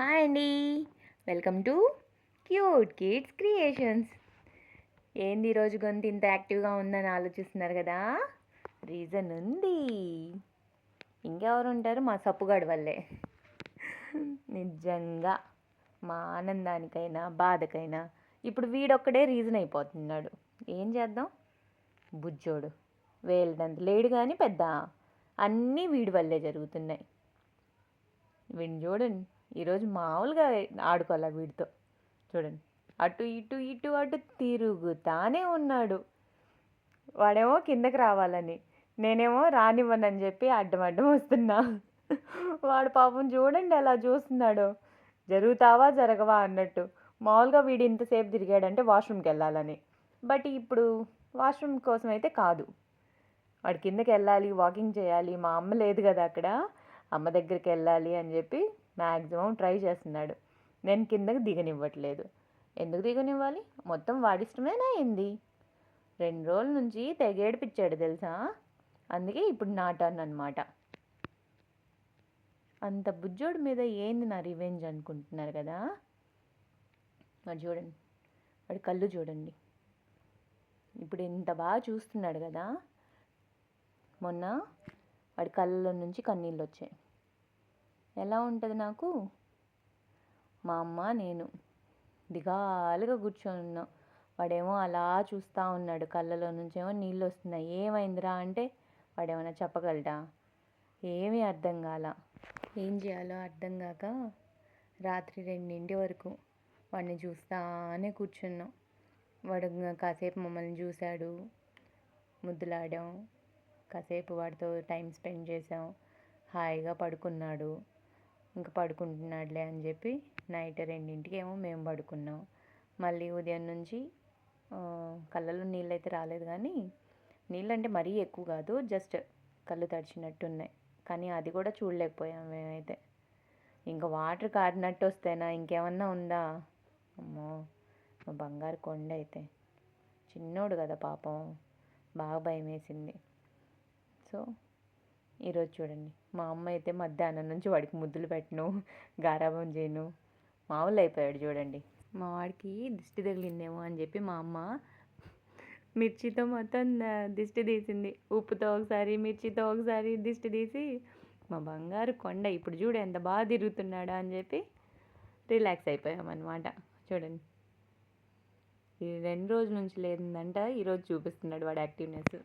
Hi అండి. Welcome to cute kids creations. ఏంది ఈరోజు గొంతు ఇంత యాక్టివ్గా ఉందని ఆలోచిస్తున్నారు కదా? రీజన్ ఉంది. ఇంకెవరు ఉంటారు? మా సప్పుగాడి వల్లే. నిజంగా మా ఆనందానికైనా బాధకైనా ఇప్పుడు వీడొక్కడే రీజన్ అయిపోతున్నాడు. ఏం చేద్దాం? బుజ్జోడు వేలడంత లేడు కానీ పెద్ద అన్నీ వీడి వల్లే జరుగుతున్నాయి. వీడిని చూడండి, ఈరోజు మామూలుగా ఆడుకోవాలా వీడితో. చూడండి, అటు ఇటు ఇటు అటు తిరుగుతానే ఉన్నాడు. వాడేమో కిందకి రావాలని, నేనేమో రానివ్వనని చెప్పి అడ్డం అడ్డం వస్తున్నా. వాడు పాపం చూడండి ఎలా చూస్తున్నాడో, జరుగుతావా జరగవా అన్నట్టు. మామూలుగా వీడు ఇంతసేపు తిరిగాడంటే వాష్రూమ్కి వెళ్ళాలని, బట్ ఇప్పుడు వాష్రూమ్ కోసం అయితే కాదు, వాడు కిందకి వెళ్ళాలి, వాకింగ్ చేయాలి, మా అమ్మ లేదు కదా అక్కడ, అమ్మ దగ్గరికి వెళ్ళాలి అని చెప్పి మ్యాక్సిమం ట్రై చేస్తున్నాడు. నేను కిందకి దిగనివ్వట్లేదు. ఎందుకు దిగనివ్వాలి? మొత్తం వాడిష్టమేనా అయింది. 2 రోజుల నుంచి తెగేడిపిచ్చాడు తెలుసా. అందుకే ఇప్పుడు నా టర్న్ అనమాట. అంత బుజ్జోడి మీద ఏంది నా రివెంజ్ అనుకుంటున్నారు కదా? వాడు చూడండి, వాడి కళ్ళు చూడండి, ఇప్పుడు ఇంత బాగా చూస్తున్నాడు కదా. మొన్న వాడి కళ్ళలో నుంచి కన్నీళ్ళు వచ్చాయి. ఎలా ఉంటుంది నాకు? మా అమ్మ నేను దిగాలుగా కూర్చొని ఉన్నాం. వాడేమో అలా చూస్తూ ఉన్నాడు, కళ్ళలో నుంచేమో నీళ్ళు వస్తున్నాయి. ఏమైందిరా అంటే వాడేమైనా చెప్పగలడా? ఏమీ అర్థం కాల. ఏం చేయాలో అర్థం కాక రాత్రి 2 వరకు వాడిని చూస్తానే కూర్చున్నాం. వాడు కాసేపు మమ్మల్ని చూశాడు, ముద్దులాడాం, కాసేపు వాడితో టైం స్పెండ్ చేసాం, హాయిగా పడుకున్నాడు. ఇంకా పడుకుంటున్నాడులే అని చెప్పి నైట్ 2 ఏమో మేము పడుకున్నాం. మళ్ళీ ఉదయం నుంచి కళ్ళలో నీళ్ళు అయితే రాలేదు, కానీ నీళ్ళు అంటే మరీ ఎక్కువ కాదు, జస్ట్ కళ్ళు తడిచినట్టున్నాయి. కానీ అది కూడా చూడలేకపోయాం మేమైతే. ఇంకా వాటర్ కారినట్టు వస్తేనా ఇంకేమన్నా ఉందా? అమ్మో, మా బంగారు కొండ అయితే చిన్నోడు కదా పాపం, బాగా భయం వేసింది. సో ఈరోజు చూడండి, మా అమ్మ అయితే మధ్యాహ్నం నుంచి వాడికి ముద్దులు పెట్టను, గారాబం చేయను, మామూలు అయిపోయాడు చూడండి. మా వాడికి దిష్టి తగిలిందేమో అని చెప్పి మా అమ్మ మిర్చితో మొత్తం దిష్టి తీసింది. ఉప్పుతో ఒకసారి, మిర్చితో ఒకసారి దిష్టి తీసి, మా బంగారు కొండ ఇప్పుడు చూడు ఎంత బాగా తిరుగుతున్నాడా అని చెప్పి రిలాక్స్ అయిపోయామన్నమాట. చూడండి, ఈ 2 రోజుల నుంచి లేదంట, ఈరోజు చూపిస్తున్నాడు వాడు యాక్టివ్నెస్.